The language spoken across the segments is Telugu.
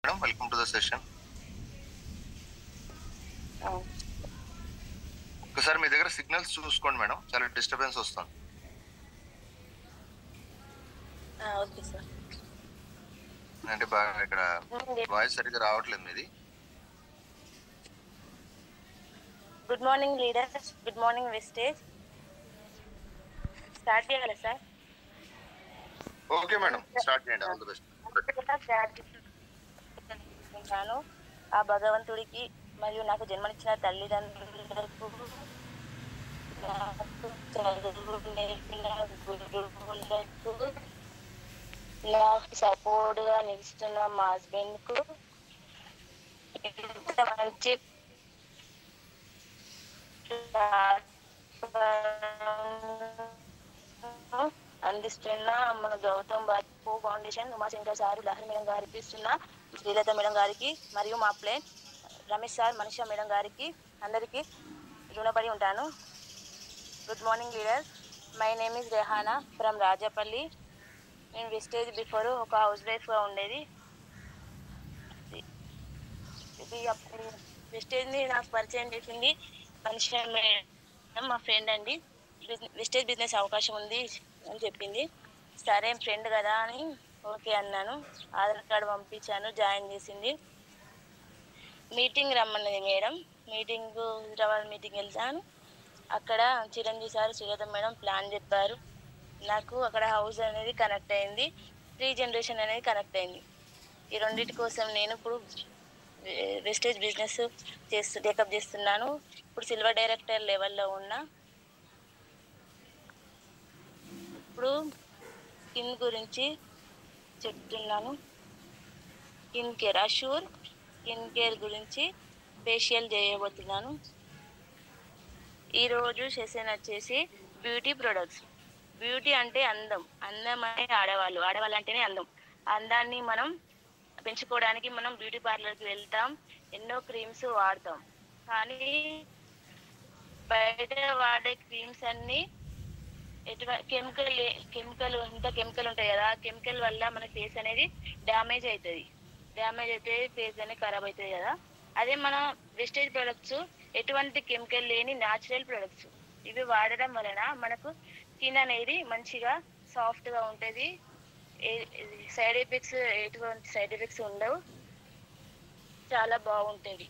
Madam welcome to the session. ఒకసారి మీ దగ్గర సిగ్నల్స్ చూసుకోండి మేడం, చాలా డిస్టర్బెన్స్ వస్తుంది. Okay sir. అంటే బాగా ఇక్కడ వాయిస్ సరిగ్గా రావట్లేదు మీది. Good morning leaders, good morning Vestige. Start చేయాలి సార్? ఓకే మేడం, స్టార్ట్ చేయండి. All the best. ఆ భగవంతుడికి మరియు నాకు జన్మనిచ్చిన తల్లిదండ్రులకు, నాకు చదువు నేర్పిన గురువులకు, నాకు సపోర్ట్ గా నిలుస్తున్న మా హస్బెండ్ కు, ఇంత మంచి అందిస్తున్న మన Gautam Bapu foundation, Umashankar sir, Lahari madam గారికి ఇస్తున్న, శ్రీలత మేడం గారికి మరియు మా ప్లేన్ రమేష్ సార్, మనీషా మేడం గారికి అందరికీ రుణపడి ఉంటాను. Good morning leaders. My name is Rehana from Rajapalli. నేను వెస్టేజ్ బిఫోర్ ఒక హౌస్ వైఫ్గా ఉండేది. ఇది వెస్టేజ్ని నాకు పరిచయం చేసింది మనీషా మేడం, మా ఫ్రెండ్ అండి. వెస్టేజ్ బిజినెస్ అవకాశం ఉంది అని చెప్పింది. సరే ఫ్రెండ్ కదా అని ఓకే అన్నాను. ఆధార్ కార్డు పంపించాను, జాయిన్ చేసింది. మీటింగ్ రమ్మన్నది మేడం. హైదరాబాద్ మీటింగ్ వెళ్తాను. అక్కడ Chiranjeevi sir, Sujatha madam plan చెప్పారు. నాకు అక్కడ హౌస్ అనేది కనెక్ట్ అయింది, రీజనరేషన్ అనేది కనెక్ట్ అయింది. ఈ రెండింటి కోసం నేను ఇప్పుడు వెస్టేజ్ బిజినెస్ టేకప్ చేస్తున్నాను. ఇప్పుడు సిల్వర్ డైరెక్టర్ లెవెల్లో ఉన్నా. ఇప్పుడు స్కిన్ గురించి చెప్తున్నాను. Skin care, Assure skin care గురించి ఫేషియల్ చేయబోతున్నాను. ఈరోజు సెషన్ వచ్చేసి బ్యూటీ ప్రొడక్ట్స్. బ్యూటీ అంటే అందం అంటే ఆడవాళ్ళు అంటేనే అందం. అందాన్ని మనం పెంచుకోవడానికి మనం బ్యూటీ పార్లర్కి వెళ్తాం, ఎన్నో క్రీమ్స్ వాడతాం. కానీ బయట వాడే క్రీమ్స్ అన్నీ కెమికల్ ఉంటాయి కదా. కెమికల్ వల్ల మన ఫేస్ అనేది డ్యామేజ్ అయితే ఫేస్ అనేది ఖరాబ్ అవుతుంది కదా. అదే మన వెస్టేజ్ ప్రొడక్ట్స్ ఎటువంటి కెమికల్ లేని న్యాచురల్ ప్రొడక్ట్స్. ఇవి వాడడం వలన మనకు స్కిన్ అనేది మంచిగా సాఫ్ట్గా ఉంటుంది. ఎటువంటి సైడ్ ఎఫెక్ట్స్ ఉండవు, చాలా బాగుంటుంది.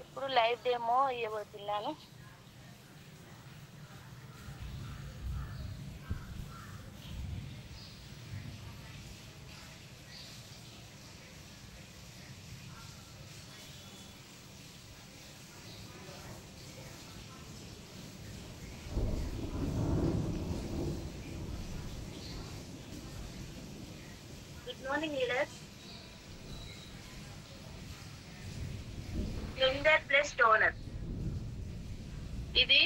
ఇప్పుడు లైవ్ డెమో ఇవ్వబోతున్నాను. Good morning leaders. Cleanser plus toner. ఇది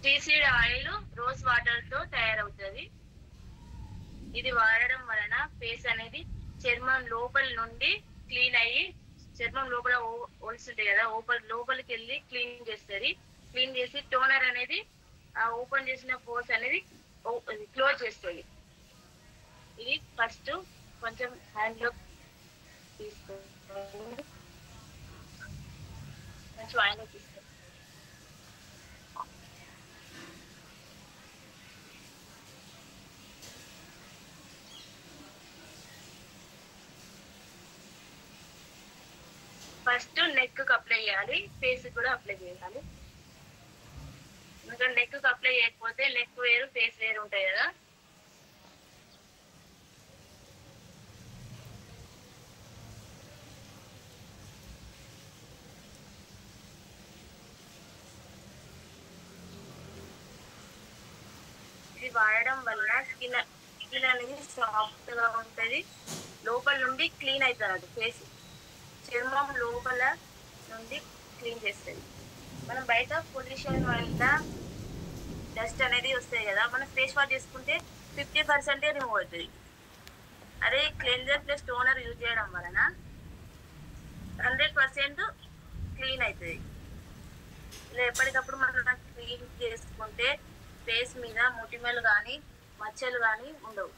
సీసీడ్ ఆయిల్ రోజ్ వాటర్ తో తయారవుతుంది. ఇది వాడడం వలన ఫేస్ అనేది చర్మం లోపల నుండి క్లీన్ అయ్యి, చర్మం లోపల హోల్స్ ఉంటాయి కదా, లోపలికి వెళ్ళి క్లీన్ చేస్తుంది. క్లీన్ చేసి టోనర్ అనేది ఓపెన్ చేసిన పోర్స్ అనేది క్లోజ్ చేస్తుంది. ఇది ఫస్ట్ కొంచెం హ్యాండ్ లో తీసుకోండి, కొంచెం ఆయిల్ తీసుకోండి. ఫస్ట్ నెక్ కు అప్లై చేయాలి, ఫేస్ కూడా అప్లై చేయాలి. ఎందుకంటే నెక్ కు అప్లై చేయకపోతే నెక్ వేరు ఫేస్ వేరు ఉంటాయి కదా. ఇది వాడడం వల్ల స్కిన్ అనేది సాఫ్ట్ గా ఉంటుంది, లోపల నుండి క్లీన్ అవుతుంది. ఫేస్ చర్మం లోపల నుండి క్లీన్ చేస్తుంది. మనం బయట పొల్యూషన్ వల్ల డస్ట్ అనేది వస్తాయి కదా, మనం ఫేస్ వాష్ చేసుకుంటే 50% రిమూవ్ అవుతుంది. అదే క్లెన్జర్ ప్లస్ టోనర్ యూజ్ చేయడం వలన 100% క్లీన్ అవుతుంది. ఇలా ఎప్పటికప్పుడు మనం క్లీన్ చేసుకుంటే ఫేస్ మీద మొటిమలు కానీ మచ్చలు కానీ ఉండవు.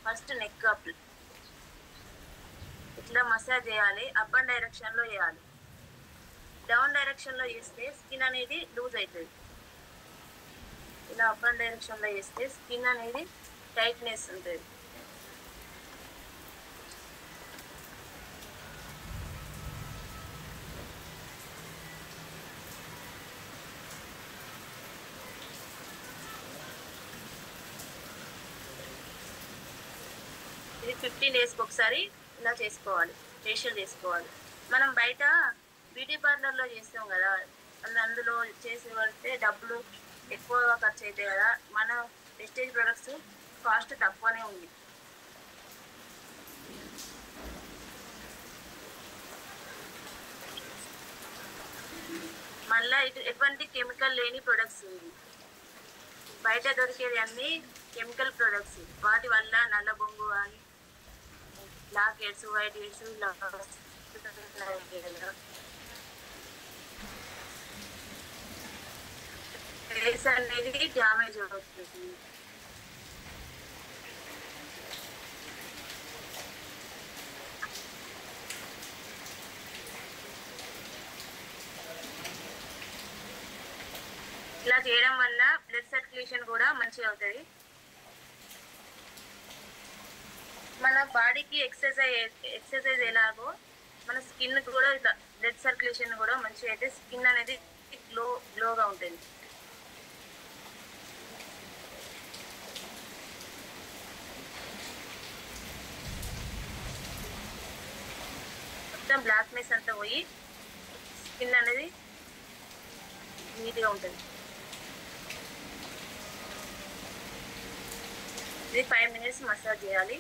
ఫస్ట్ నెక్ అప్లై ఇట్లా మసాజ్ చేయాలి. అప్ అండ్ డైరెక్షన్ లో చేయాలి. డౌన్ డైరెక్షన్ లో చేస్తే స్కిన్ అనేది లూజ్ అవుతుంది. ఇలా అప్ అండ్ డైరెక్షన్ లో చేస్తే స్కిన్ అనేది టైట్నెస్ ఉంటుంది. ఇది 15 డేస్కి ఒకసారి ఇలా చేసుకోవాలి, ఫేషియల్ చేసుకోవాలి. మనం బయట బ్యూటీ పార్లర్లో చేస్తాం కదా, అందులో చేసి పడితే డబ్బులు ఎక్కువగా ఖర్చు అవుతాయి కదా. మన ప్రెస్టీజ్ ప్రొడక్ట్స్ కాస్ట్ తక్కువనే ఉంది. మళ్ళీ ఎటువంటి కెమికల్ లేని ప్రొడక్ట్స్ ఉంది. బయట దొరికేది అన్ని కెమికల్ ప్రొడక్ట్స్. వాటి వల్ల నల్ల బొంగు కానీ బ్లాక్ హెడ్స్, వైట్ హెడ్స్ ఇలా ఫేస్ అనేది డ్యామేజ్ అవుతుంది. ఇలా చేయడం వల్ల బ్లడ్ సర్క్యులేషన్ కూడా మంచిగా అవుతుంది. మన బాడీకి ఎక్సర్సైజ్ ఎలాగో మన స్కిన్ కూడా ఇట్లా బ్లడ్ సర్క్యులేషన్ కూడా మంచిగా అయితే స్కిన్ అనేది గ్లోగా ఉంటుంది. మొత్తం బ్లాక్నెస్ అంతా పోయి స్కిన్ అనేది నీట్గా ఉంటుంది. ఇది 5 minutes మసాజ్ చేయాలి.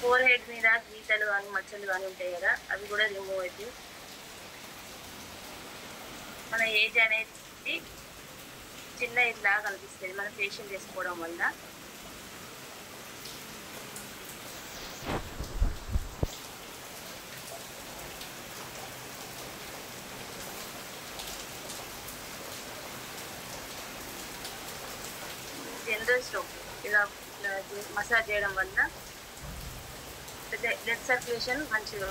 ఫోర్ హెడ్ మీద గీతలు కానీ మచ్చలు కానీ ఉంటాయి కదా, అవి కూడా రిమూవ్ అవుతాయి. మన ఏజ్ అనేది చిన్న ఏజ్ లాగా కనిపిస్తుంది మనం ఫేషియల్ చేసుకోవడం వల్ల. జనరల్ స్ట్రోక్ ఇలా మసాజ్ చేయడం వల్ల బ్లడ్ సర్క్యులేషన్ మంచిగా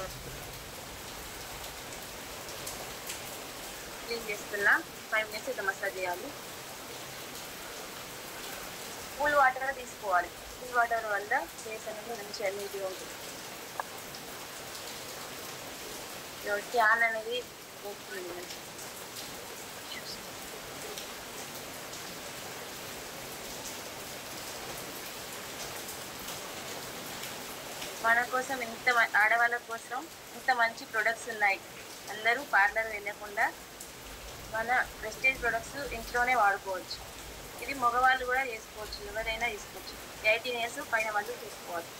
క్లీన్ చేస్తున్నా. 5 minutes ఇట్లా మసాజ్ చేయాలి. కూల్ వాటర్ తీసుకోవాలి. కూల్ వాటర్ వల్ల ఫేస్ అనేది మంచిగా నీట్గా ఉంటుంది. ట్యాన్ అనేది పోతుంది మంచిగా. మన కోసం ఆడవాళ్ళ కోసం ఇంత మంచి ప్రొడక్ట్స్ ఉన్నాయి. అందరూ పార్లర్ వెళ్ళకుండా మన ప్రెస్టీజ్ ప్రొడక్ట్స్ ఇంట్లోనే వాడుకోవచ్చు. ఇది మగవాళ్ళు కూడా చేసుకోవచ్చు, ఎవరైనా తీసుకోవచ్చు. 18 years పైన వాళ్ళు తీసుకోవచ్చు.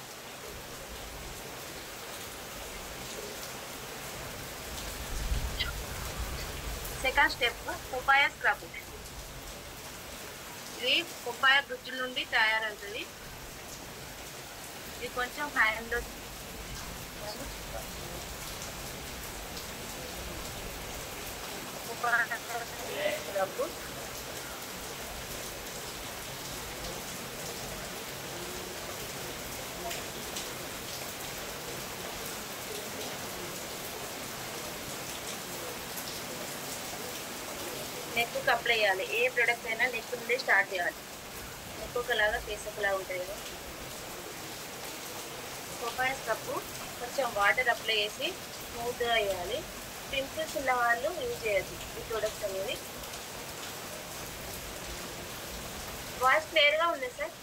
Second step papaya scrub. ఇది పపాయ గుజ్జు నుండి తయారవుతుంది. ఇది కొంచెం హ్యాండ్లో స్క్రబ్. నెక్కు అప్లై చేయాలి. ఏ ప్రొడక్ట్ అయినా నెక్ నుండి స్టార్ట్ చేయాలి. నెక్ ఒకలాగా ఫేస్ ఒకలాగా ఉంటుంది కదా. పపాయ స్క్రబ్ కొంచెం వాటర్ అప్లై చేసి స్మూత్గా వేయాలి. పింపుల్స్ ఉన్న వాళ్ళు యూజ్ చేయొచ్చు ఈ ప్రొడక్ట్స్ అనేది. వాయిస్ క్లియర్గా ఉంది సార్?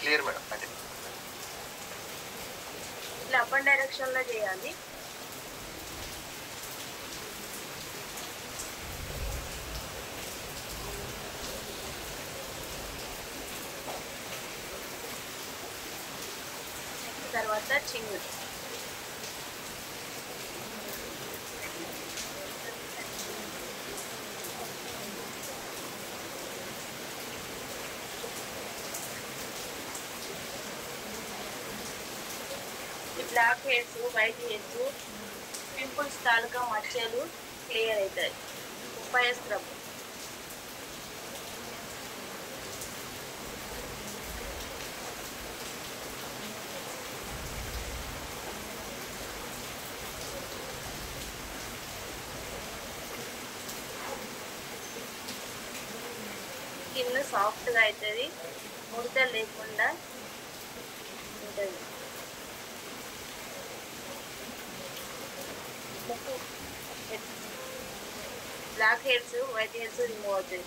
Clear madam. ఇట్లా అప్ అండ్ డైరెక్షన్లో చేయాలి. తర్వాత చిన్ను blackheads, whiteheads, pimples తాలూకా మచ్చలు క్లియర్ అవుతాయి. Papaya scrub. స్కిన్ సాఫ్ట్గా అవుతుంది, ముడత లేకుండా ఉంటుంది. Black hairs, white hairs remove అవుతాయి.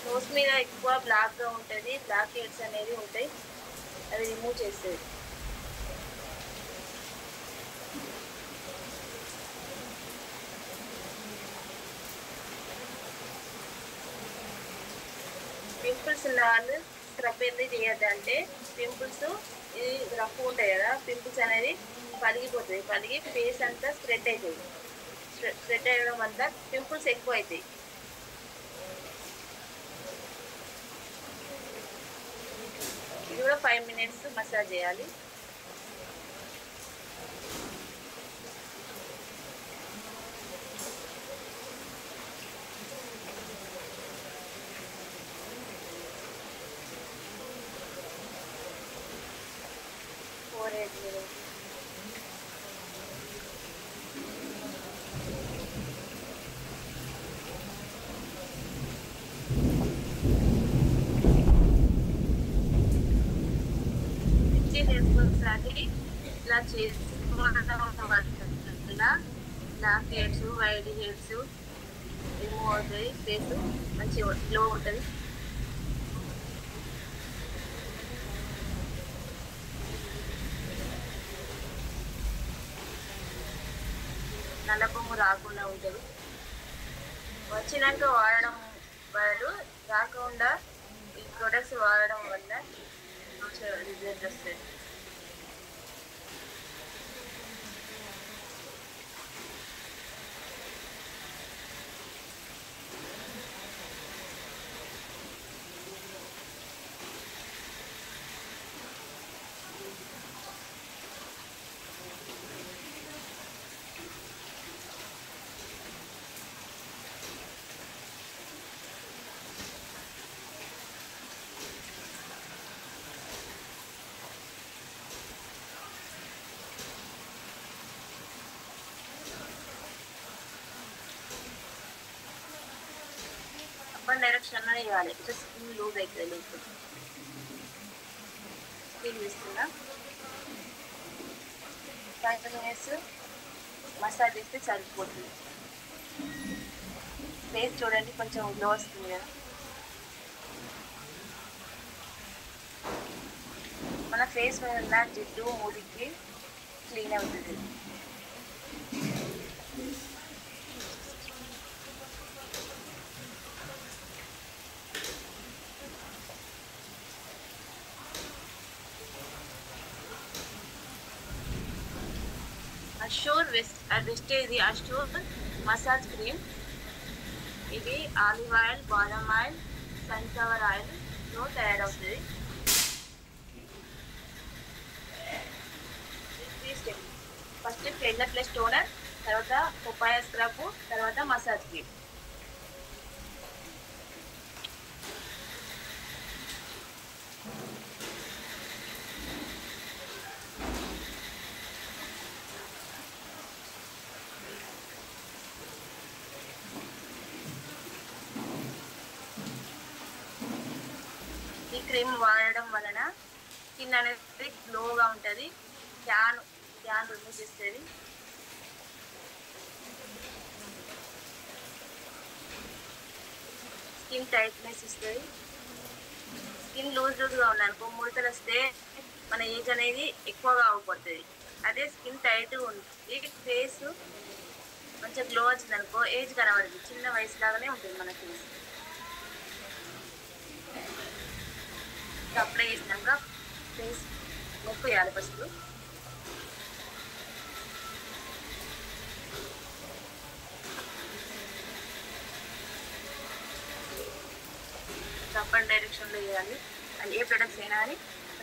నోస్ మీద ఎక్కువ బ్లాక్గా ఉంటుంది, బ్లాక్ హెయిర్స్ అనేది ఉంటాయి, అది రిమూవ్ చేస్తుంది. పింపుల్స్ ఉన్న వాళ్ళు స్క్రబ్ ఎందుకు చేయొద్దంటే, పింపుల్స్ ఇది రఫ్ ఉంటాయి కదా, పింపుల్స్ అనేది పలిగిపోతుంది, పలిగి ఫేస్ అంతా స్ప్రెడ్ అవుతుంది. స్ప్రెడ్ అయ్యడం వల్ల పింపుల్స్ ఎక్కువ అవుతాయి. ఇది కూడా 5 minutes మసాజ్ చేయాలి. ఇలా చేసుకోవడం వల్ల black hairs, white hairs remove అవుతాయి, ఫేస్ మంచిగా గ్లో ఉంటుంది. నల్లపొంగు రాకుండా ఉంటుంది. వచ్చినాక వాడడం బదులు రాకుండా ఈ ప్రొడక్ట్స్ వాడడం వల్ల మంచిగా రిజల్ట్ వస్తుంది. డైరెక్షన్ అనేది ఇవ్వాలి, స్కిన్ లూజ్ అవుతుంది. లేకపోతే స్కిన్ ఇస్తున్నా 5 minutes మసాజ్ చేస్తే సరిపోతుంది. ఫేస్ చూడండి కొంచెం గ్లో వస్తుంది కదా. మన ఫేస్ మీద ఉన్న జిడ్డు మురికి క్లీన్ అవుతుంది. Assure Vestige Assure massage cream. ఇది ఆలివ్ ఆయిల్, బాదం ఆయిల్, సన్ఫ్లవర్ ఆయిల్తో తయారవుతుంది. 3 steps. First cleanser plus toner, తర్వాత పపాయ స్క్రబ్, తర్వాత మసాజ్ క్రీమ్. ఈ క్రీమ్ వాడడం వలన స్కిన్ అనేది గ్లోగా ఉంటుంది, ట్యాన్ రిమూవ్ చేస్తుంది. స్కిన్ టైట్నెస్ ఇస్తుంది. స్కిన్ లూజ్గా ఉందనుకో ముడతలు వస్తే మన ఏజ్ అనేది ఎక్కువగా అవ్వబడుతుంది. అదే స్కిన్ టైట్గా ఉంది, ఫేస్ మంచిగా గ్లో వచ్చింది అనుకో ఏజ్ కనబడుతుంది, చిన్న వయసు లాగానే ఉంటుంది మన ఫేస్. అప్లై చేసినాక ఫేస్ నొక్కు వేయాలి ఫస్ట్. తప్పని డైరెక్షన్లో వేయాలి. అది ఏ ప్రొడక్ట్స్ అయినా అని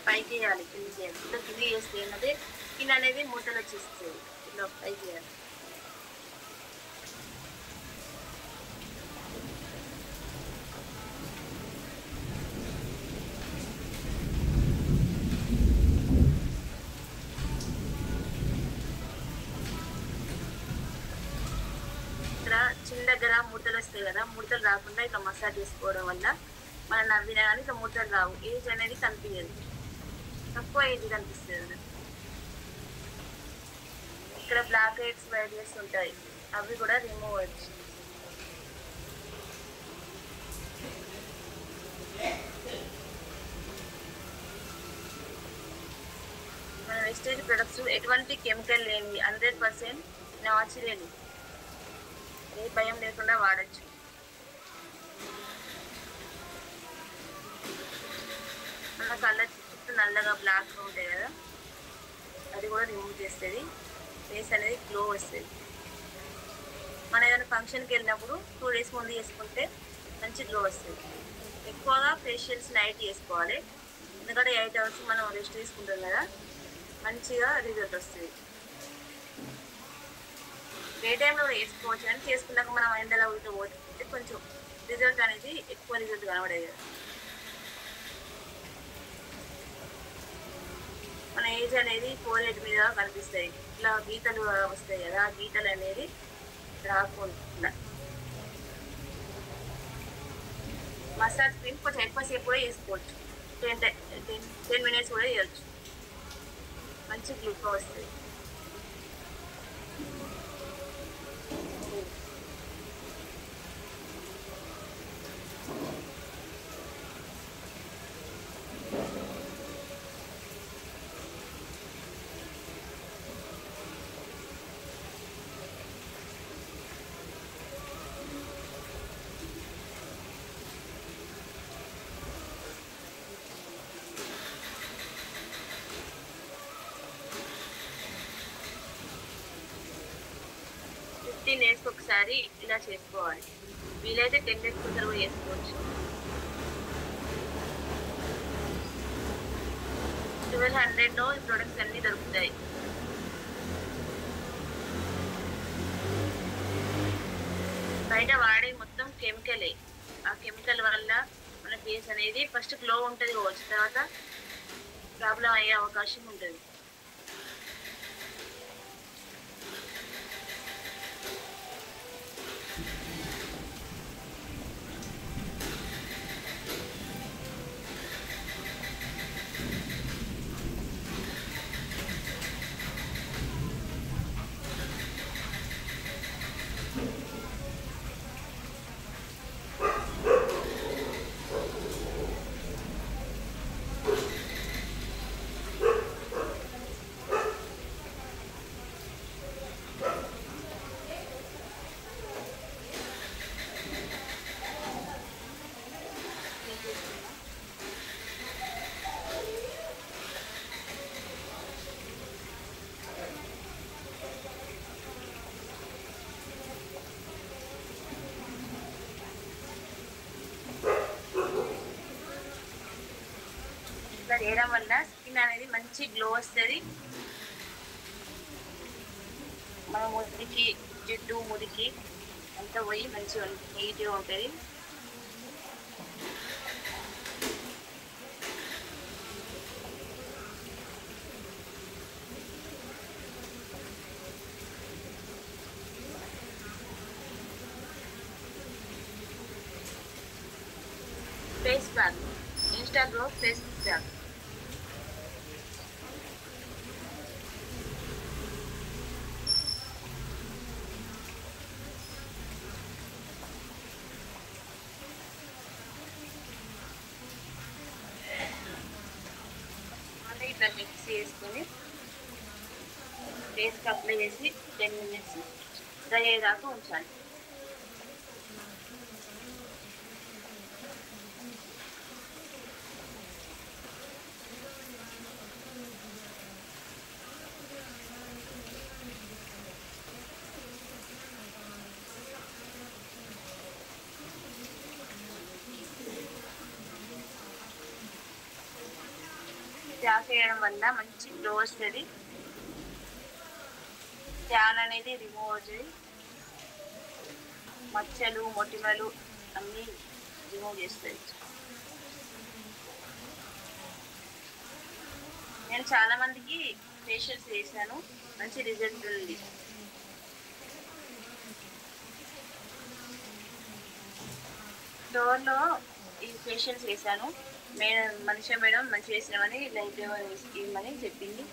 పైకి వేయాలి, కింది చేయాలి. ఇట్లా కింది చేస్తే ఏంటంటే స్కిన్ అనేది మూటలు వచ్చేస్తుంది. ఇట్లా పైకి వేయాలి. చిన్న దగ్గర ముడతలు వస్తాయి కదా, ముడతలు రాకుండా ఇట్లా మసాజ్ చేసుకోవడం వల్ల మనం నవ్వినా కానీ ఇట్లా ముడతలు రావు, ఏజ్ అనేది కనిపించదు, తక్కువ ఏజ్ కనిపిస్తుంది. ఇక్కడ బ్లాక్ హెడ్స్ వైట్ హెడ్స్ ఉంటాయి, అవి కూడా రిమూవ్ అవ్వచ్చు. మన వెస్టేజ్ ప్రొడక్ట్స్ ఎటువంటి కెమికల్ లేని 100% న్యాచురల్, ఏ భయం లేకుండా వాడచ్చు. మన కళ్ళ చుట్టూ నల్లగా బ్లాక్ ఉంటాయి కదా, అది కూడా రిమూవ్ చేస్తుంది, ఫేస్ అనేది గ్లో వస్తుంది. మన ఏదైనా ఫంక్షన్కి వెళ్ళినప్పుడు 2 days ముందు చేసుకుంటే మంచి గ్లో వస్తుంది. ఎక్కువగా ఫేషియల్స్ నైట్ చేసుకోవాలి, ఎందుకంటే 8 hours మనం రెస్ట్ తీసుకుంటాం కదా, మంచిగా రిజల్ట్ వస్తుంది. డే టైంలో వేసుకోవచ్చు, కానీ చేసుకున్నాక మనం ఎండలో పోతే కొంచెం రిజల్ట్ అనేది ఎక్కువ రిజల్ట్ కనబడేది. మన ఏజ్ అనేది 4 మీద కనిపిస్తాయి, ఇట్లా గీతలు వస్తాయి కదా, ఆ గీతలు అనేది రాకుండా. మసాజ్ క్రీమ్ కొంచెం ఎక్కువసేపు కూడా వేసుకోవచ్చు, 10 minutes కూడా వేయచ్చు, మంచి గ్లూకో వస్తుంది. డేస్కి ఒకసారి ఇలా చేసుకోవాలి, వీలైతే 10 days కూడా చేసుకోవచ్చు. 1200లో ఈ ప్రొడక్ట్స్ అన్ని దొరుకుతాయి. బయట వాడే మొత్తం కెమికలే, ఆ కెమికల్ వల్ల మన ఫేస్ అనేది ఫస్ట్ గ్లో ఉంటుంది కావచ్చు, తర్వాత ప్రాబ్లం అయ్యే అవకాశం ఉంటుంది. ఇట్లా చేయడం వల్ల స్కిన్ అనేది మంచి గ్లో వస్తుంది, మన మురికి జిడ్డు మురికి అంతా పోయి మంచిగా నీట్గా ఉంటుంది. Face pack, Insta glow face pack. ఇట్లా మిక్స్ చేసుకొని ఫేస్కి అప్లై చేసి 10 minutes డ్రై అయ్యేదాకా ఉంచాలి. ప్యాక్ చేయడం వల్ల మంచి గ్లో వస్తుంది, ట్యాన్ అనేది రిమూవ్ అవుతుంది, మచ్చలు మొటిమలు అన్నీ రిమూవ్ చేస్తుంది. నేను చాలా మందికి ఫేషియల్స్ చేశాను, మంచి రిజల్ట్ ఉంది. స్టోర్లో ఈ ఫేషియల్స్ వేసాను. మనిషి మేడం మంచి వేసినామని లైట్ ఇవ్వమని చెప్పింది.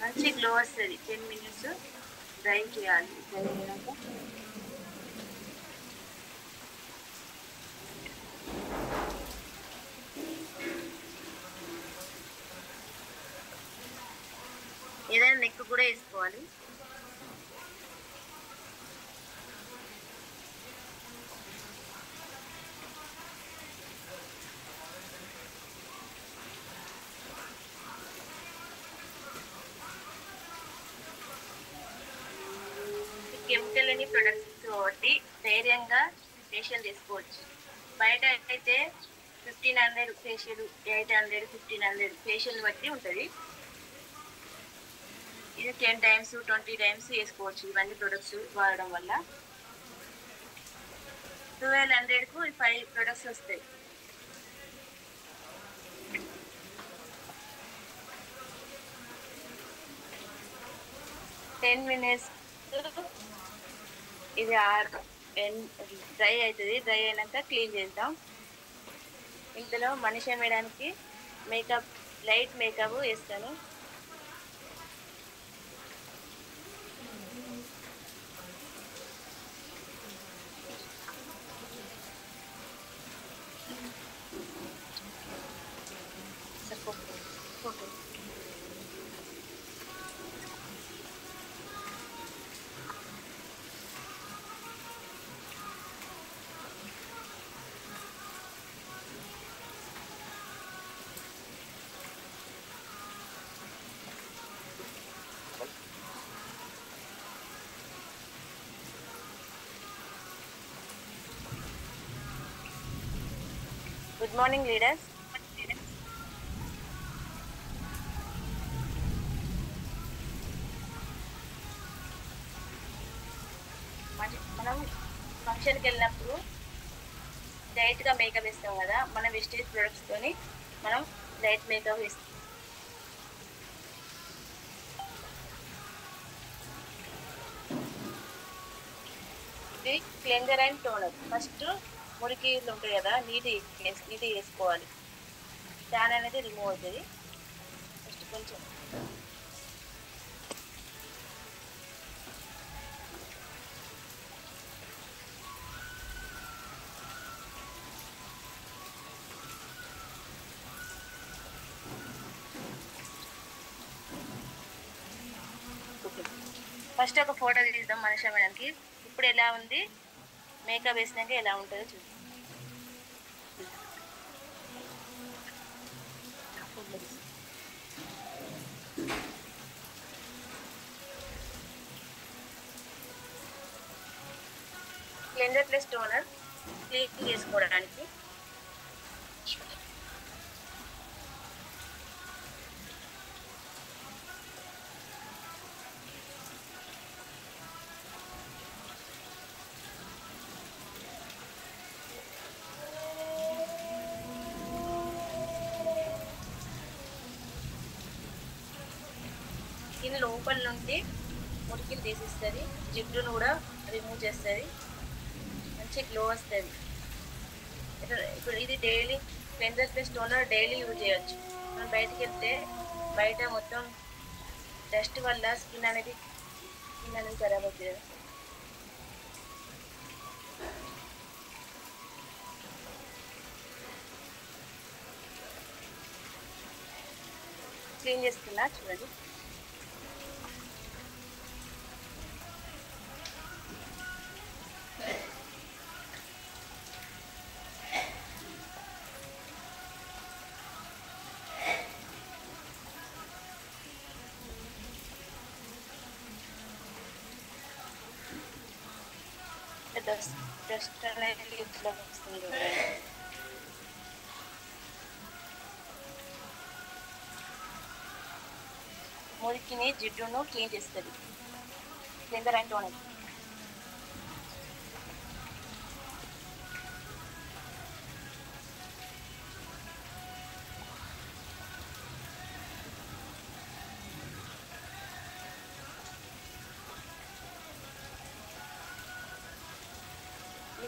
మంచి గ్లో వస్తుంది. 10 minutes డ్రై చేయాలి. డ్రై అయినాక ఏదైనా నెక్ కూడా వేసుకోవాలి. కెమికల్ అని ప్రొడక్ట్స్ కాబట్టి ధైర్యంగా ఫేషియల్ చేసుకోవచ్చు. బయట అయితే 1500 ఫేషియల్, 800, 1500 ఫేషియల్ బట్టి ఉంటుంది. ఇది 10 times 20 times వేసుకోవచ్చు. ఇవన్నీ ప్రొడక్ట్స్ వాడడం వల్ల 1200కు 5 ప్రొడక్ట్స్ వస్తాయి. టెన్ మినిట్స్ ఇది డ్రై అవుతుంది. డ్రై అయినాక క్లీన్ చేద్దాం. ఇందులో మనిషి వేయడానికి మేకప్, లైట్ మేకప్ వేస్తాను. Good morning leaders. మనం ఫంక్షన్కి వెళ్ళినప్పుడు లైట్గా మేకప్ వేస్తాం కదా, మన వెస్టేజ్ ప్రొడక్ట్స్తోని మనం లైట్ మేకప్ వేస్తాం. ఇది క్లెన్జర్ అండ్ టోనర్. ఫస్ట్ మురికి ఉంటాయి కదా, నీటి వేసుకోవాలి. ట్యాన్ అనేది రిమూవ్ అవుతుంది. ఫస్ట్ కొంచెం ఫస్ట్ ఒక ఫోటో తీద్దాం మనిషి మేడానికి. ఇప్పుడు ఎలా ఉంది, మేకప్ వేసినాక ఎలా ఉంటుందో చూద్దాం. క్లెన్జర్ ప్లస్ టోనర్ క్లీన్ చేసుకోవడానికి దీని లోపల నుండి మురికిని తీసిస్తుంది, జిడ్డును కూడా రిమూవ్ చేస్తుంది, మంచి గ్లో వస్తుంది. ఇప్పుడు ఇది daily cleanser plus toner daily use చేయొచ్చు. మనం బయటికి వెళ్తే బయట మొత్తం డస్ట్ వల్ల స్కిన్ అనేది ఖరాబ్ అవుతుంది. క్లీన్ చేస్తున్నా చూడండి. డస్ట్ అనేది ఇట్లా వస్తుంది. మురికిని జిడ్డును క్లీన్ చేస్తుంది cleanser and toner.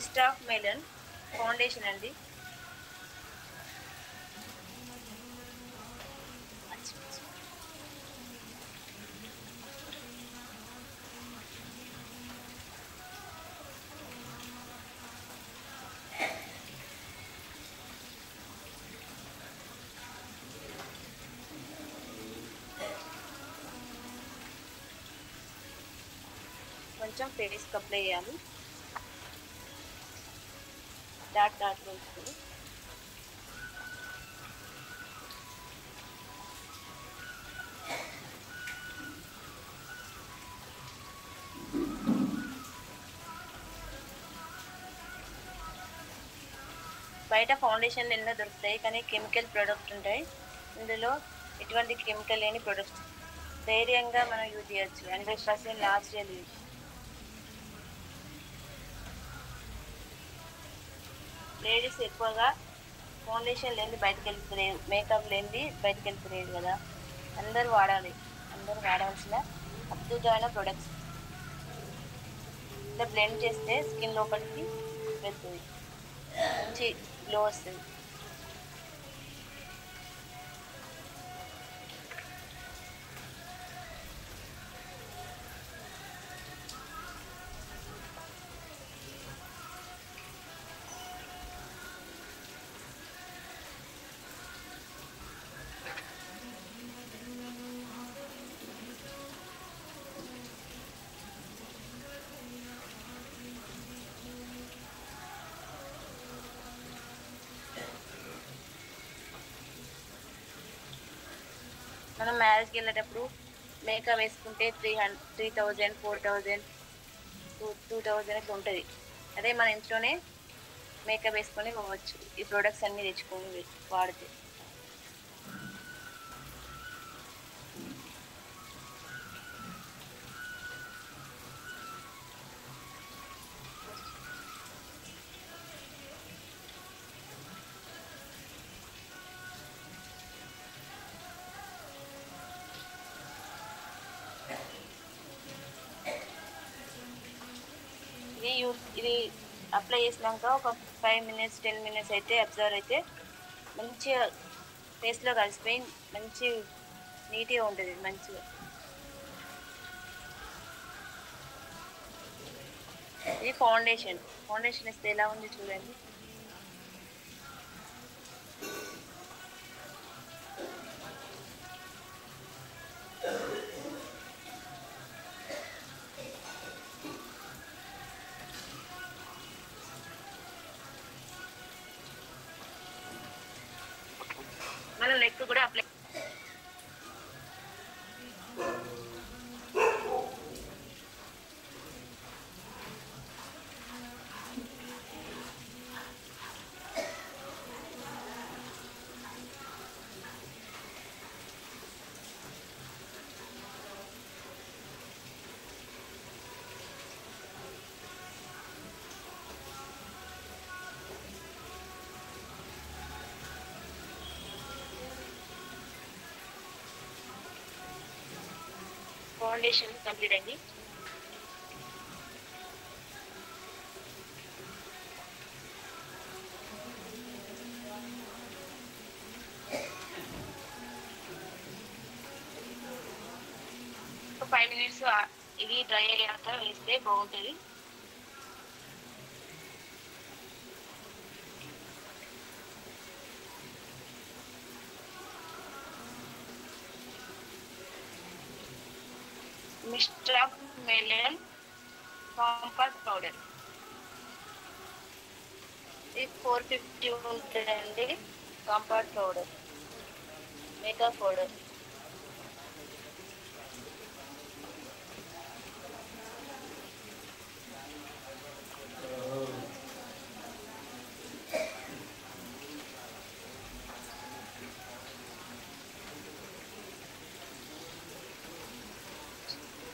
Mister of melon foundation అండి. కొంచెం ఫేస్కి అప్లై చేయాలి. డాట్ డాట్ ఉంటుంది. బయట ఫౌండేషన్లు ఎన్నో దొరుకుతాయి, కానీ కెమికల్ ప్రొడక్ట్ ఉంటాయి. ఇందులో ఎటువంటి కెమికల్ లేని ప్రొడక్ట్స్ ధైర్యంగా మనం యూజ్ చేయొచ్చు. 100% న్యాచురల్ యూజ్. లేడీస్ ఎక్కువగా ఫౌండేషన్ లేని బయటకు వెళ్తులేదు, మేకప్ లేనిది బయటకు వెళ్తులేదు కదా, అందరూ వాడాలి. అందరూ వాడాల్సిన అద్భుతమైన ప్రొడక్ట్స్. ఇలా బ్లెండ్ చేస్తే స్కిన్ లోపలికి వెళ్తుంది, మంచి గ్లో వస్తుంది. మనం మ్యారేజ్కి వెళ్ళేటప్పుడు మేకప్ వేసుకుంటే 3,000 4,000 2,000 అట్లా ఉంటుంది. అదే మన ఇంట్లోనే మేకప్ వేసుకొని పోవచ్చు ఈ ప్రొడక్ట్స్ అన్నీ తెచ్చుకొని వాడితే. ఇది అప్లై చేసినాక ఒక 5 minutes 10 minutes అయితే అబ్జర్వ్ అయితే మంచిగా ఫేస్లో కలిసిపోయి మంచి నీట్గా ఉంటుంది. మంచిగా ఇది ఫౌండేషన్ ఇస్తే ఎలా ఉంది చూడండి. మన నెక్ కూడా అప్లై ఫౌండేషన్ కంప్లీట్ అయింది. ఒక 5 minutes ఇది డ్రై అయ్యాక వేస్తే బాగుంటుంది. Mister of melon compact powder ఇది 450 ఉంటుందండి. Compact powder makeup powder.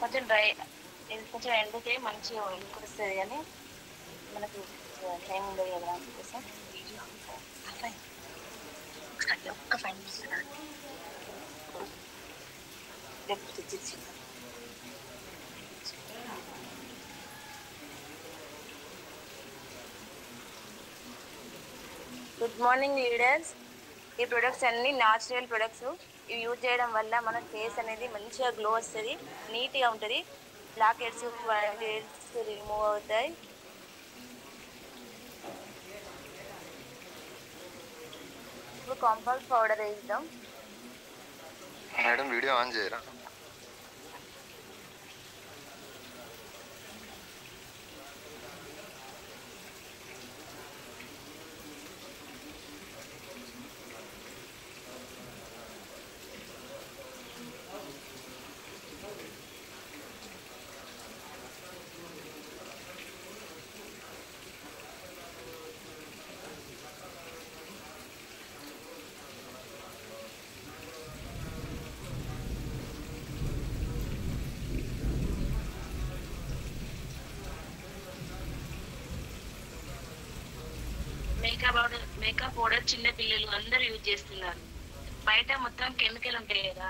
కొంచెం డ్రై ఇది కొంచెం ఎండితే మంచిగా వస్తుంది, కానీ మనకు టైం ఉండదు కదా అందుకోసం. ఒక్క 5 minutes గుడ్ మార్నింగ్ లీడర్స్. ఈ ప్రొడక్ట్స్ అన్ని న్యాచురల్ ప్రొడక్ట్స్. ఇవి యూజ్ చేయడం వల్ల మన ఫేస్ అనేది మంచిగా గ్లో వస్తుంది, నీట్గా ఉంటుంది. Blackheads, whiteheads remove అవుతాయి. ఇప్పుడు కాంపాక్ట్ పౌడర్ వేద్దాం. మేడం వీడియో ఆన్ చేయరా? మేకప్ పౌడర్ చిన్న పిల్లలు అందరూ యూజ్ చేస్తున్నారు. బయట మొత్తం కెమికల్ ఉంటాయి కదా,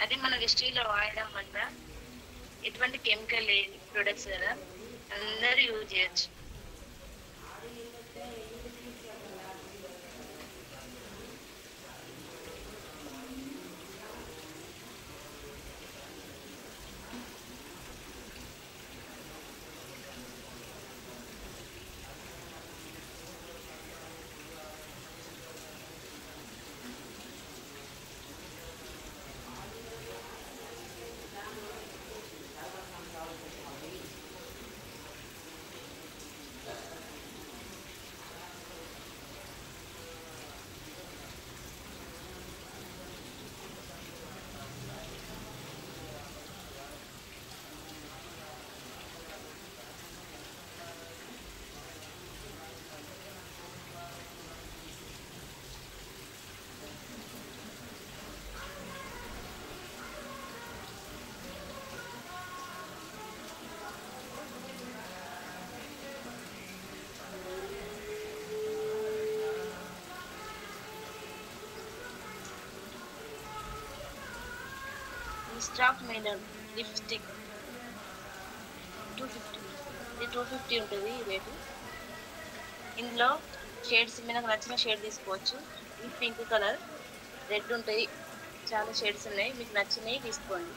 అది మన వెస్టీలో వాడడం వల్ల ఎటువంటి కెమికల్ లేని ప్రొడక్ట్స్ కదా, అందరూ యూజ్ చేయొచ్చు. స్టాక్ మేడమ్ లిప్స్టిక్ 250, ఇది 250 ఉంటుంది ఈ రేటు. ఇందులో షేడ్స్ మనకు నచ్చిన షేడ్ తీసుకోవచ్చు. ఇది పింక్ కలర్, రెడ్ ఉంటాయి, చాలా షేడ్స్ ఉన్నాయి, మీకు నచ్చినవి తీసుకోండి.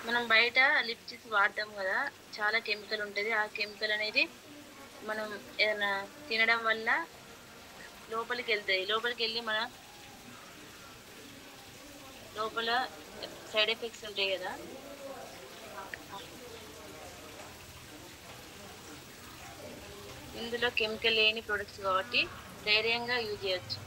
మనం బయట లిప్స్టిక్స్ వాడతాం కదా, చాలా కెమికల్ ఉంటుంది. ఆ కెమికల్ అనేది మనం ఏదైనా తినడం వల్ల లోపలికి వెళ్తాయి. లోపలికి వెళ్ళి మన లోపల సైడ్ ఎఫెక్ట్స్ ఉంటాయి కదా, ఇందులో కెమికల్ లేని ప్రొడక్ట్స్ కాబట్టి ధైర్యంగా యూజ్ చేయొచ్చు.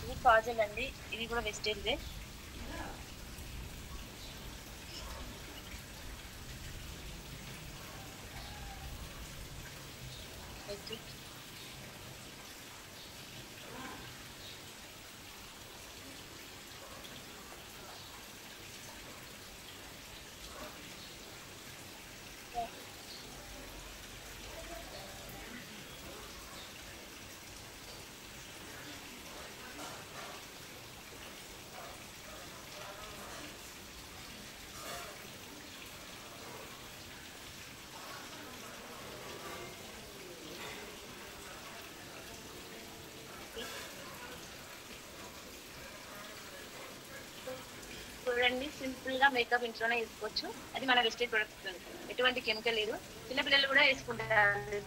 ఇది కాజల్ అండి, ఇది కూడా వెస్టేజ్దే. చూడండి, సింపుల్ గా మేకప్ ఇంట్లోనే వేసుకోవచ్చు. అది మన వెస్టేజ్ ప్రొడక్ట్స్, ఎటువంటి కెమికల్ లేదు. చిన్నపిల్లలు కూడా వేసుకుంటారు.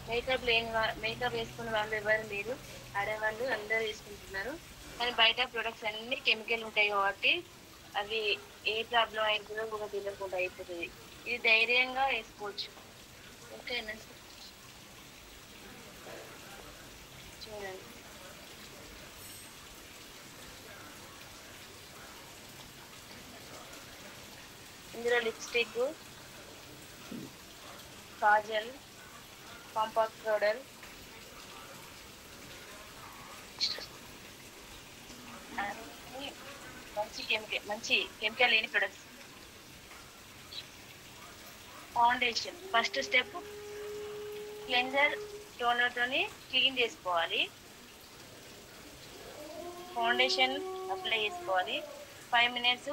మేకప్ వేసుకునే వాళ్ళు ఎవరు లేరు, ఆడవాళ్ళు అందరూ వేసుకుంటున్నారు. కానీ బయట ప్రొడక్ట్స్ అన్ని కెమికల్ ఉంటాయి కాబట్టి అవి ఏ ప్రాబ్లం అవుతుందో కూడా తెలియకుండా అయిపోతుంది. ఇది ధైర్యంగా వేసుకోవచ్చు. ఓకేనా? చూడండి, ఇందులో లిప్స్టిక్, కాజల్, కాంపాక్ట్ పౌడర్, అన్ని మంచి కెమికల్ లేని products. Foundation first step cleanser toner తోని క్లీన్ చేసుకోవాలి. ఫౌండేషన్ అప్లై చేసుకోవాలి. 5 minutes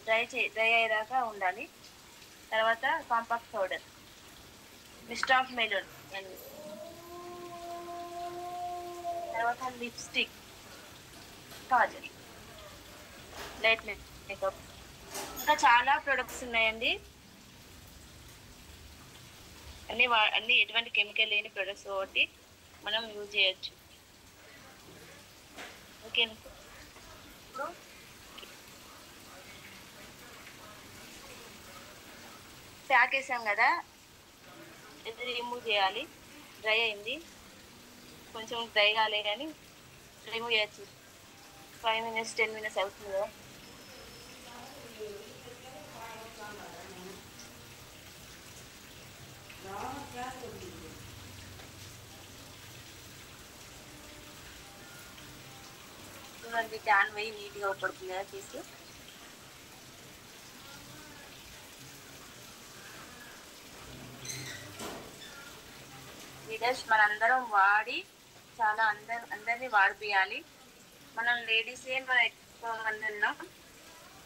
డ్రై అయ్యేదాకా ఉండాలి. తర్వాత compact powder, mist of melon, తర్వాత లిప్స్టిక్, కాజల్, లైట్ మేకప్, ఇంకా చాలా ప్రొడక్ట్స్ ఉన్నాయండి. అన్ని ఎటువంటి కెమికల్ లేని ప్రొడక్ట్స్ కాబట్టి మనం యూజ్ చేయొచ్చు. ఓకే, ఇప్పుడు ప్యాక్ వేసాం కదా, ఇది రిమూవ్ చేయాలి. డ్రై అయింది, కొంచెం డ్రై కాలే కానీ రిమూవ్ చేయొచ్చు. 5 minutes 10 minutes అవుతుంది కదా. చూడండి, ట్యాన్ పోయి నీట్గా పడుతుంది కదా పీస్. వీడియోస్ మనందరం వాడి చాలా అందరినీ వాడిపియాలి. మనం లేడీసే మనం ఎక్కువ మంది ఉన్నాం.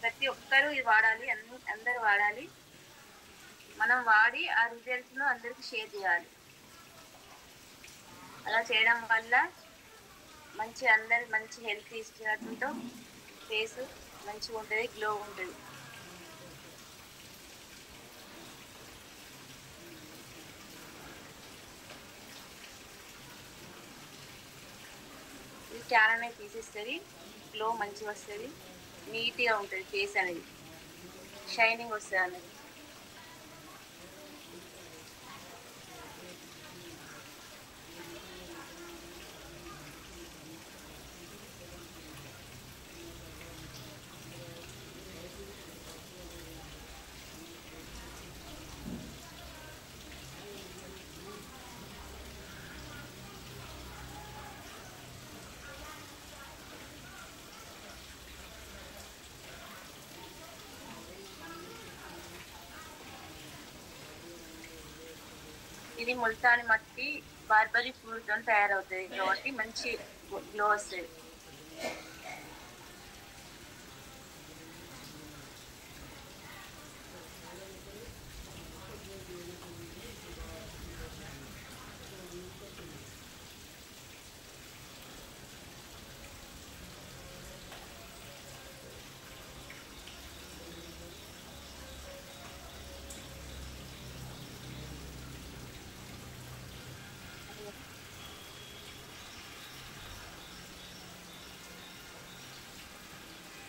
ప్రతి ఒక్కరూ ఇది వాడాలి, అందరూ వాడాలి. మనం వాడి ఆ రిజల్ట్స్ను అందరికి షేర్ చేయాలి. అలా చేయడం వల్ల మంచి హెల్త్ ఇచ్చినట్టు ఫేస్ మంచిగా ఉంటుంది, గ్లో ఉంటుంది. ఇది ట్యాన్ అనేది తీసేస్తుంది, గ్లో మంచిగా వస్తుంది, నీట్గా ఉంటుంది ఫేస్ అనేది, షైనింగ్ వస్తుంది అనేది. ఇది ముల్తాని మట్టి బార్బరీ ఫ్రూట్ తో తయారవుతుంది కాబట్టి మంచి గ్లో వస్తుంది.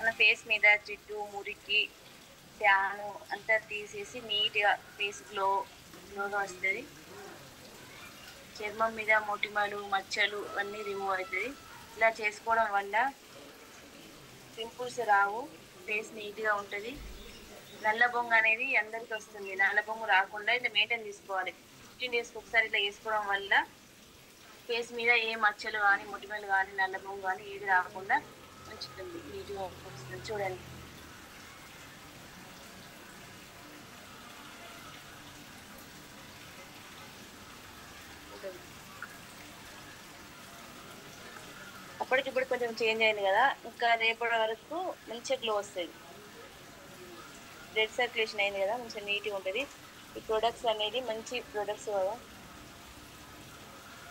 మన ఫేస్ మీద జిడ్డు, మురికి, ట్యాన్ అంతా తీసేసి నీట్గా ఫేస్ గ్లోగా వస్తుంది. చర్మం మీద మొటిమలు, మచ్చలు అన్నీ రిమూవ్ అవుతుంది. ఇలా చేసుకోవడం వల్ల పింపుల్స్ రావు, ఫేస్ నీట్గా ఉంటుంది. నల్ల బొంగు అనేది అందరికి వస్తుంది. నల్ల బొంగు రాకుండా ఇట్లా మెయింటైన్ తీసుకోవాలి. 15 daysకి ఒకసారి ఇట్లా వేసుకోవడం వల్ల ఫేస్ మీద ఏ మచ్చలు కానీ, మొటిమలు కానీ, నల్ల బొంగు కానీ ఏది రాకుండా ఉంచుతుంది, నీట్గా వస్తుంది. చూడండి, అప్పటికిప్పుడు కొంచెం చేంజ్ అయింది కదా, ఇంకా రేపటి వరకు మంచిగా గ్లో వస్తుంది. బ్లడ్ సర్క్యులేషన్ అయింది కదా, మంచిగా నీట్గా ఉంటుంది. ఈ ప్రొడక్ట్స్ అనేది మంచి ప్రొడక్ట్స్ కదా,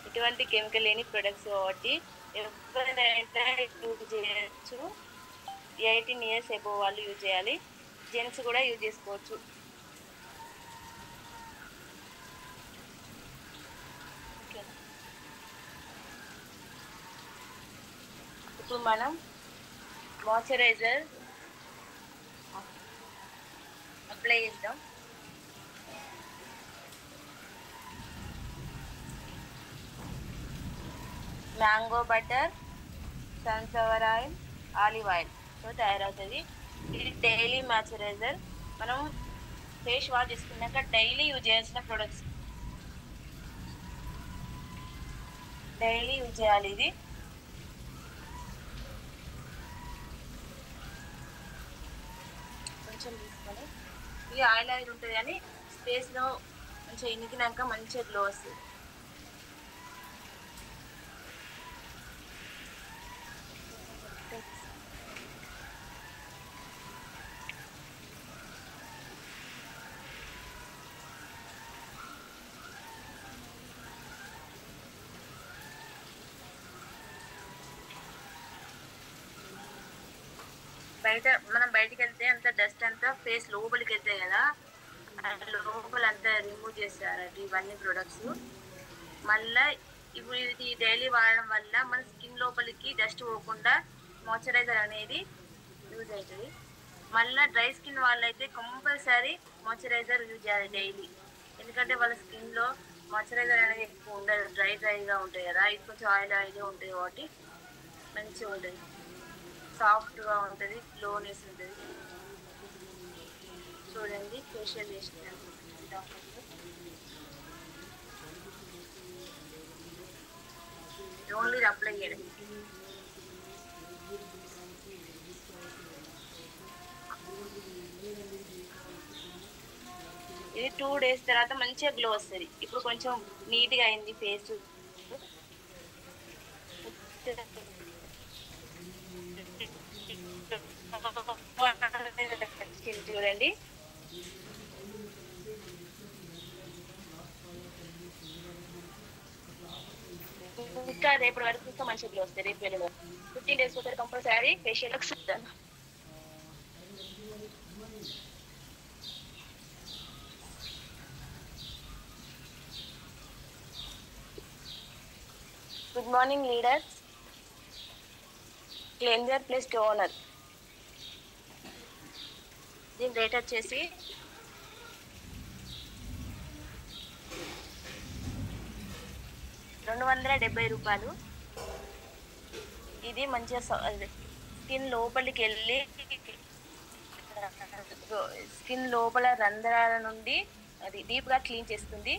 ఎటువంటి కెమికల్ లేని ప్రొడక్ట్స్ కాబట్టి ఎవరైనా యూజ్ చేయొచ్చు. 18 years అబోవ్ వాళ్ళు యూజ్ చేయాలి, జెంట్స్ కూడా యూజ్ చేసుకోవచ్చు. ఇప్పుడు మనం మాయిశ్చరైజర్ అప్లై చేద్దాం. Mango butter, sunflower oil, olive ఆయిల్తో తయారవుతుంది. ఇది డైలీ మాయిశ్చరైజర్. మనం ఫేస్ వాష్ చేసుకున్నాక డైలీ యూజ్ చేయాల్సిన ప్రొడక్ట్స్, డైలీ యూజ్ చేయాలి. ఇది కొంచెం తీసుకొని ఇది ఆయిల్ ఆయిల్ ఉంటుంది కానీ స్పేస్లో మంచిగా ఇనికినాక మంచిగా గ్లో వస్తుంది. మనం బయటికి వెళ్తే అంత డస్ట్ అంతా ఫేస్ లోపలికి వెళ్తాయి కదా, లోపల అంతా రిమూవ్ చేస్తారట ఇవన్నీ ప్రొడక్ట్స్. మళ్ళీ ఇప్పుడు ఇది డైలీ వాడడం వల్ల మన స్కిన్ లోపలికి డస్ట్ పోకుండా మాయిశ్చరైజర్ అనేది యూజ్ అవుతుంది. మళ్ళీ డ్రై స్కిన్ వాళ్ళైతే కంపల్సరీ మాయిశ్చరైజర్ యూజ్ చేయాలి డైలీ. ఎందుకంటే వాళ్ళ స్కిన్లో మాయిశ్చరైజర్ అనేది ఎక్కువ ఉండదు, డ్రైగా ఉంటాయి కదా, ఇది కొంచెం ఆయిల్ ఆయిల్గా ఉంటుంది కాబట్టి మంచిగా ఉంటుంది, సాఫ్ట్గా ఉంటుంది, గ్లోనెస్ ఉంటుంది. చూడండి ఫేషియల్ చేసిన ఓన్లీ అప్లై చేయడం. ఇది 2 days తర్వాత మంచిగా గ్లో వస్తుంది. ఇప్పుడు కొంచెం నీట్గా అయింది ఫేస్. చూడండి ఇంకా రేపు వరకు ఇంకా మంచిగా గ్లో వస్తాయి. రేపు వెళ్ళి 15 days ఒకసారి కంపల్సరీ ఫేషియల్ చూస్తాను. Good morning leaders. Cleanser plus toner దీని రేట్ వచ్చేసి ₹270. ఇది మంచిగా స్కిన్ లోపలికి వెళ్ళి స్కిన్ లోపల రంధ్రాల నుండి అది డీప్గా క్లీన్ చేస్తుంది.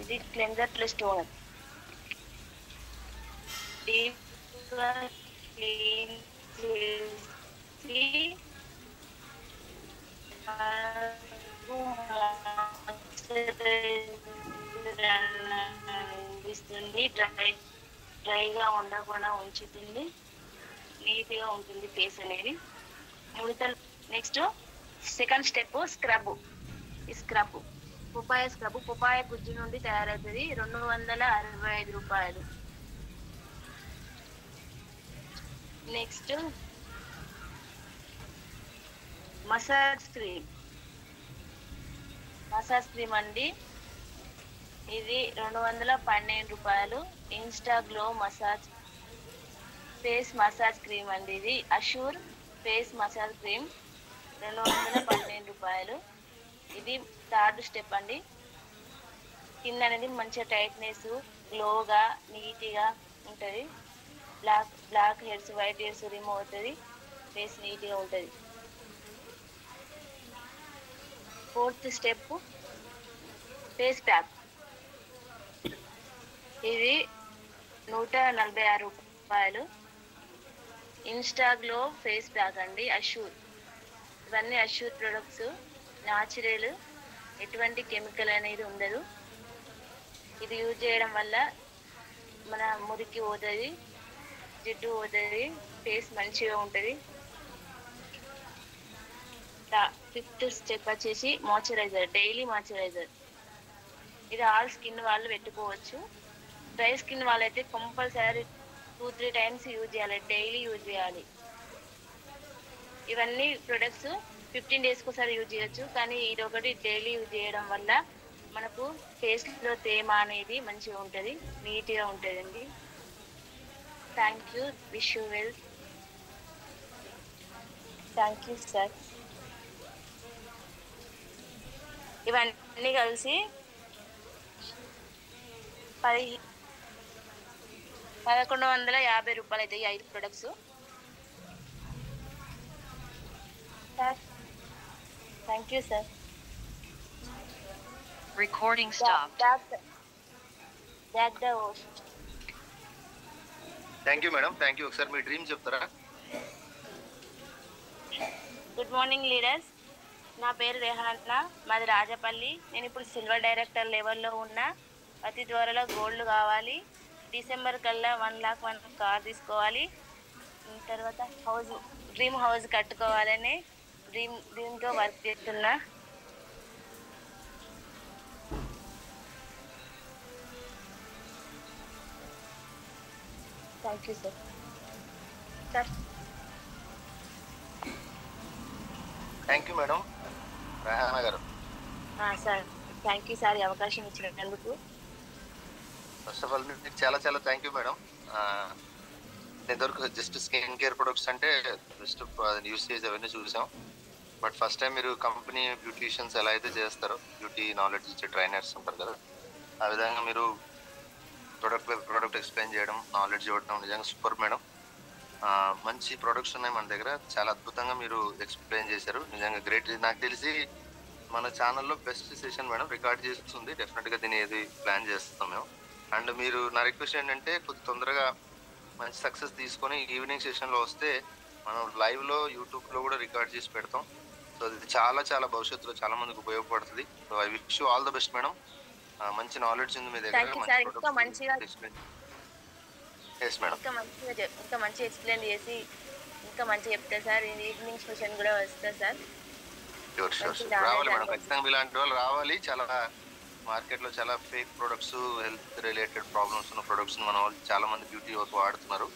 ఇది క్లెన్జర్ ప్లస్ టోనర్ డీప్గా క్లీన్ చేసి అనిపిస్తుంది, డ్రైగా ఉండకుండా ఉంచుతుంది, నీట్గా ఉంటుంది ఫేస్ అనేది. ముడతలు. Next second step scrub. ఈ స్క్రబ్ పుపాయ స్క్రబ్ పుపాయ గుజ్జు నుండి తయారవుతుంది, ₹265. నెక్స్ట్ మసాజ్ క్రీమ్ అండి, ఇది ₹212. Insta glow massage face massage cream అండి, ఇది అష్యూర్ ఫేస్ మసాజ్ క్రీమ్ ₹212. ఇది థర్డ్ స్టెప్ అండి. స్కిన్ అనేది మంచిగా టైట్నెస్, గ్లోగా, నీట్గా ఉంటుంది. Black hairs, white hairs remove అవుతుంది, ఫేస్ నీట్గా ఉంటుంది. Fourth step face pack. ఇది ₹146. ఇన్స్టా గ్లో ఫేస్ ప్యాక్ అండి, అష్యూర్. ఇవన్నీ అష్యూర్ ప్రొడక్ట్స్, న్యాచురల్, ఎటువంటి కెమికల్ అనేది ఉండదు. ఇది యూజ్ చేయడం వల్ల మన మురికి పోతుంది, జిడ్డు పోతుంది, ఫేస్ మంచిగా ఉంటుంది. ఫిఫ్త్ స్టెప్ వచ్చేసి మాయిశ్చరైజర్, డైలీ మాయిశ్చరైజర్. ఇది ఆల్ స్కిన్ వాళ్ళు పెట్టుకోవచ్చు. డ్రై స్కిన్ వాళ్ళైతే కంపల్సరీ 2-3 times యూజ్ చేయాలి, డైలీ యూజ్ చేయాలి. ఇవన్నీ ప్రొడక్ట్స్ 15 daysకి ఒకసారి యూజ్ చేయొచ్చు, కానీ ఇది ఒకటి డైలీ యూజ్ చేయడం వల్ల మనకు ఫేస్లో తేమ అనేది మంచిగా ఉంటుంది, నీట్గా ఉంటుందండి. Thank you. Wish you well. Thank you sir. ఇవన్నీ కలిసి ₹1,150 అయితే ఈ 5 products. Thank you sir. Recording stopped. Back the host. Thank you madam, thank you. ఒకసారి మీ డ్రీమ్ చెప్తారా? Good morning leaders. నా పేరు రేహానా, మాది రాజపల్లి. నేను ఇప్పుడు సిల్వర్ డైరెక్టర్ లెవెల్లో ఉన్నా. అతి త్వరలో గోల్డ్ కావాలి. డిసెంబర్ కల్లా 1,00,000 కార్ తీసుకోవాలి. తర్వాత డ్రీమ్ హౌస్ కట్టుకోవాలని డ్రీమ్తో వర్క్ చేస్తున్నా. Thank you sir. Thank you madam. Rehana garu. Sir thank you sir, ఈ అవకాశం ఇచ్చినందుకు. ఫస్ట్ ఆఫ్ ఆల్ మీకు చాలా చాలా థ్యాంక్ యూ మేడం. ఇదివరకు జస్ట్ స్కిన్ కేర్ ప్రొడక్ట్స్ అంటే జస్ట్ యూసేజ్ అవన్నీ చూసాం. బట్ ఫస్ట్ టైం మీరు కంపెనీ బ్యూటీషియన్స్ ఎలా అయితే చేస్తారో, బ్యూటీ నాలెడ్జ్ ఇచ్చే ట్రైనర్స్ ఉంటారు కదా, ఆ విధంగా మీరు ప్రోడక్ట్ ఎక్స్ప్లెయిన్ చేయడం, నాలెడ్జ్ ఇవ్వడం నిజంగా సూపర్ మేడం. మంచి ప్రొడక్ట్స్ ఉన్నాయి మన దగ్గర, చాలా అద్భుతంగా మీరు ఎక్స్ప్లెయిన్ చేశారు, నిజంగా గ్రేట్. నాకు తెలిసి మన ఛానల్లో బెస్ట్ సెషన్ మేడం, రికార్డ్ చేస్తుంది. డెఫినెట్గా దీన్ని ఏది ప్లాన్ చేస్తాం మేము. అండ్ మీరు నా రిక్వెస్ట్ ఏంటంటే కొద్ది తొందరగా మంచి సక్సెస్ తీసుకొని ఈవినింగ్ సెషన్లో వస్తే మనం లైవ్లో యూట్యూబ్లో కూడా రికార్డ్ చేసి పెడతాం. సో అది చాలా చాలా భవిష్యత్తులో చాలా మందికి ఉపయోగపడుతుంది. So I wish you all the best madam. మంచి నాలెడ్జ్ ఉంది మీ దగ్గర. ఇంకా మంచిగా ఎక్స్ప్లెయిన్ చేసి ఇంకా మంచిగా చెప్తారు సార్. ఈవినింగ్ సెషన్ కూడా వస్తారు సార్. రావాలి మేడం, ఖచ్చితంగా ఇలాంటి వాళ్ళు రావాలి. చాలా మార్కెట్లో చాలా fake products, health related problems ఉన్న ప్రొడక్ట్స్ మన వాళ్ళు చాలా మంది బ్యూటీ వర్క్ వాడుతున్నారు.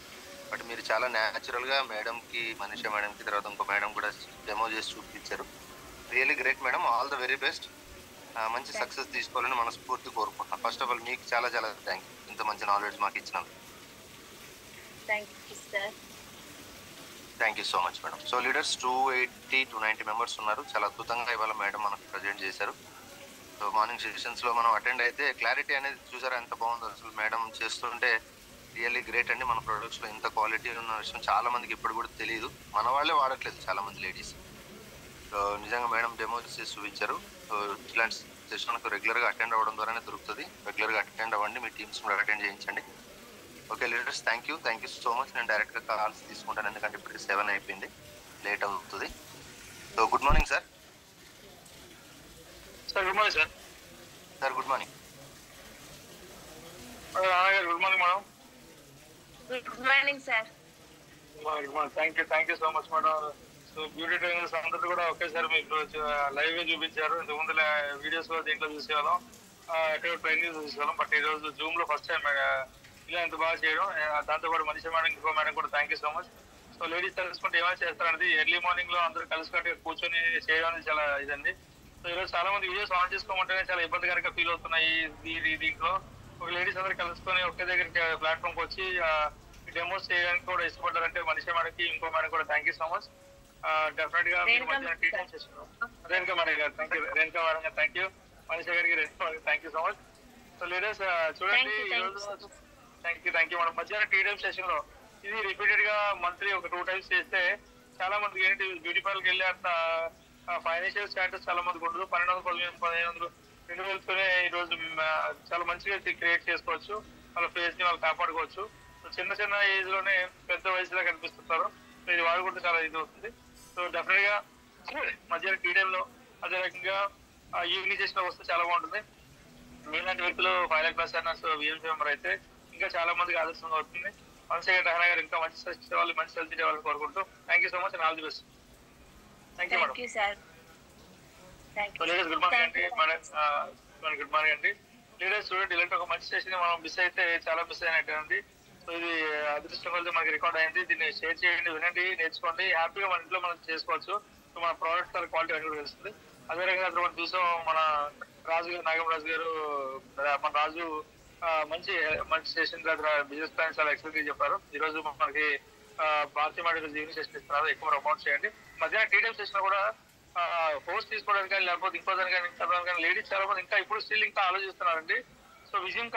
బట్ మీరు చాలా న్యాచురల్గా మేడంకి, మనీషా మేడంకి, తర్వాత ఇంకో మేడం కూడా డెమో చేసి చూపించారు. Really great madam, all the very best. మంచి సక్సెస్ తీసుకోవాలని మనస్ఫూర్తి కోరుకుంటున్నాను. ఫస్ట్ ఆఫ్ ఆల్ మీకు చాలా చాలా థ్యాంక్ యూ, ఇంత మంచి నాలెడ్జ్ మాకు ఇచ్చినందుకు. Thank you so much madam. So leaders 280-290 members ఉన్నారు. చాలా అద్భుతంగా ఇవాళ మేడం మనకు ప్రజెంట్ చేశారు. సో మార్నింగ్ సెషన్స్లో మనం అటెండ్ అయితే క్లారిటీ అనేది చూసారా ఎంత బాగుందో. అసలు మేడం చేస్తుంటే రియల్లీ గ్రేట్ అండి. మన ప్రొడక్ట్స్లో ఇంత క్వాలిటీ ఉన్న విషయం చాలా మందికి ఇప్పుడు కూడా తెలియదు. మన వాళ్ళే వాడట్లేదు చాలా మంది లేడీస్. సో నిజంగా మేడం డెమో చేసి చూపించారు. సో ఇలాంటి సెషన్కు రెగ్యులర్గా అటెండ్ అవ్వడం ద్వారానే దొరుకుతుంది. రెగ్యులర్గా అటెండ్ అవ్వండి, మీ టీమ్స్ కూడా అటెండ్ చేయించండి. Okay leaders, thank you so much. నేను డైరెక్ట్గా కాల్స్ తీసుకుంటాను, ఎందుకంటే ఇప్పటికి 7 అయిపోయింది, లేట్ అవుతుంది. So good morning sir. Good morning sir. Sir good morning. Good morning madam. Good morning sir. Good morning. Thank you so much madam. So beauty trainers అందరూ కూడా ఒకేసారి మీకు లైవ్ చూపించారు. ఇంతకుముందు వీడియోస్ లో దీంట్లో చూసేవాళ్ళం, ఎక్కడ ట్రైనింగ్ చూసేవాళ్ళం. బట్ ఈ రోజు జూమ్ లో ఫస్ట్ టైం ఇలా ఎంత బాగా చేయడం. దాంతో పాటు మనీషా మేడం, ఇంకో మేడం కూడా thank you so much. So ladies తెలుసుకుంటే ఏమైనా చేస్తారనేది ఎర్లీ మార్నింగ్ లో అందరూ కలిసి కూర్చొని చేయడం అనేది చాలా ఇదండి. సో ఈరోజు చాలా మంది వీడియోస్ ఆన్ చేసుకోమంటేనే చాలా ఇబ్బందికరంగా ఫీల్ అవుతున్నాయి. దీంట్లో ఒక లేడీస్ అందరూ కలుసుకొని ఒకే దగ్గరికి ప్లాట్ఫామ్కి వచ్చి డెమోస్ చేయడానికి కూడా ఇష్టపడ్డారంటే మనీషా మేడంకి, ఇంకో మేడం కూడా thank you so much. Definite గా రేణుకా మేడం గారు థ్యాంక్ యూ. రేణుకా మేడం గారు థ్యాంక్ యూ. మనీషా గారికి thank you so much. So ladies చూడండి, ఈరోజు థ్యాంక్ యూ మేడం. మధ్యాహ్నం టీ టైమ్ సెషన్ లో ఇది రిపీటెడ్ గా మంత్లీ ఒక 2 times చేస్తే చాలా మందికి ఏంటి బ్యూటీ పార్లర్కి వెళ్ళి అంత ఫైనాన్షియల్ స్టాటస్ చాలా మందికి ఉండదు. 1200, 1500, 2000తోనే ఈ రోజు చాలా మంచిగా క్రియేట్ చేసుకోవచ్చు. వాళ్ళ ఫేస్ ని వాళ్ళు కాపాడుకోవచ్చు. చిన్న చిన్న ఏజ్ లోనే పెద్ద వయసులో కనిపిస్తుంటారు. ఇది వాడుకుంటే చాలా ఇది అవుతుంది. సో డెఫినెట్ గా మధ్యాహ్నం టీ టైంలో అదే రకంగా ఈవినింగ్ చేసిన వస్తే చాలా బాగుంటుంది. మీలాంటి వ్యక్తులు 5 lakh plus earners VMC member అయితే ఇంకా చాలా మందికి ఆదర్శంగా అవుతుంది. మనసే రహనా గారు ఇంకా మంచి సక్సెస్ ఇవ్వాలి, మంచి హెల్త్ ఇవ్వాలని కోరుకుంటూ thank you so much and all the best. Thank you madam. Ladies good morning అండి. మేడం గుడ్ మార్నింగ్ అండి. లేడీస్ చూడండి, ఇలాంటి ఒక మంచి స్టేషన్ మనం మిస్ అయితే చాలా మిస్ అయినట్టు. సో ఇది అదృష్టం వల్ల మనకి రికార్డ్ అయింది. దీన్ని షేర్ చేయండి, వినండి, నేర్చుకోండి. హ్యాపీగా మన ఇంట్లో మనం చేసుకోవచ్చు. సో మన ప్రోడక్ట్ క్వాలిటీ అనేది కూడా తెలుస్తుంది. అదే రకంగా మనం చూసాం, మన రాజు గారు, నాగమరాజు గారు, మన రాజు మంచి స్టేషన్ దగ్గర బిజినెస్ ప్లాన్ చాలా ఎక్స్ప్లెయిన్ చెప్పారు. ఈ రోజు మనకి భారతీయ మాట ఈవినింగ్ సెషన్ ఇస్తున్నారు. ఎక్కువ అమౌంట్ చేయండి. మధ్యాహ్నం టీ టైం సెషన్ కూడా పోస్ట్ తీసుకోవడానికి కానీ లేకపోతే ఇంకో దాని కానీ లేడీస్ చాలా మంది ఇంకా ఇప్పుడు స్టిల్ ఇంకా ఆలోచిస్తున్నారండి. సో విజయం